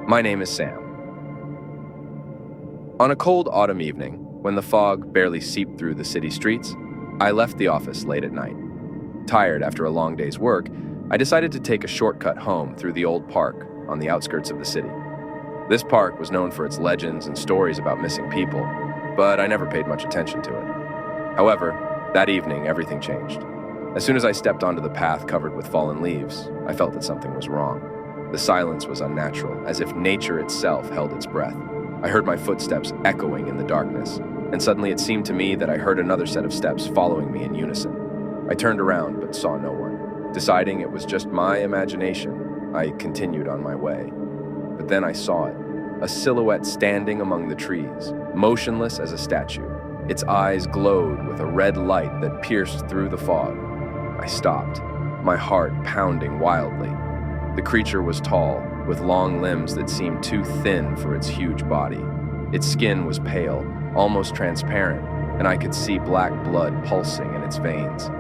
My name is Sam. On a cold autumn evening, when the fog barely seeped through the city streets, I left the office late at night. Tired after a long day's work, I decided to take a shortcut home through the old park on the outskirts of the city. This park was known for its legends and stories about missing people, but I never paid much attention to it. However, that evening, everything changed. As soon as I stepped onto the path covered with fallen leaves, I felt that something was wrong. The silence was unnatural, as if nature itself held its breath. I heard my footsteps echoing in the darkness, and suddenly it seemed to me that I heard another set of steps following me in unison. I turned around but saw no one. Deciding it was just my imagination, I continued on my way. But then I saw it, a silhouette standing among the trees, motionless as a statue. Its eyes glowed with a red light that pierced through the fog. I stopped, my heart pounding wildly. The creature was tall, with long limbs that seemed too thin for its huge body. Its skin was pale, almost transparent, and I could see black blood pulsing in its veins.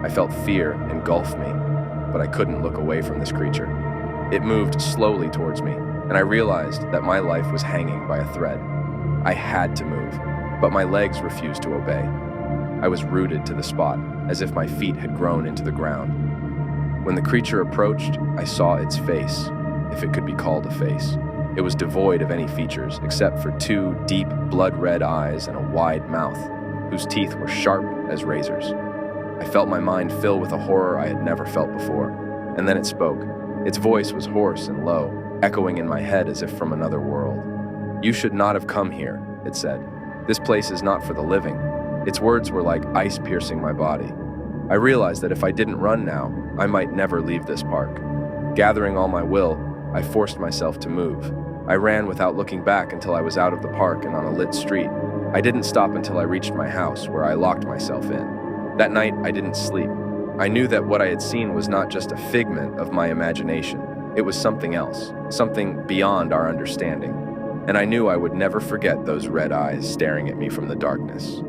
I felt fear engulf me, but I couldn't look away from this creature. It moved slowly towards me, and I realized that my life was hanging by a thread. I had to move, but my legs refused to obey. I was rooted to the spot, as if my feet had grown into the ground. When the creature approached, I saw its face, if it could be called a face. It was devoid of any features, except for two deep, blood-red eyes and a wide mouth, whose teeth were sharp as razors. I felt my mind fill with a horror I had never felt before, and then it spoke. Its voice was hoarse and low, echoing in my head as if from another world. "You should not have come here," it said. "This place is not for the living." Its words were like ice piercing my body. I realized that if I didn't run now, I might never leave this park. Gathering all my will, I forced myself to move. I ran without looking back until I was out of the park and on a lit street. I didn't stop until I reached my house, where I locked myself in. That night, I didn't sleep. I knew that what I had seen was not just a figment of my imagination. It was something else, something beyond our understanding. And I knew I would never forget those red eyes staring at me from the darkness.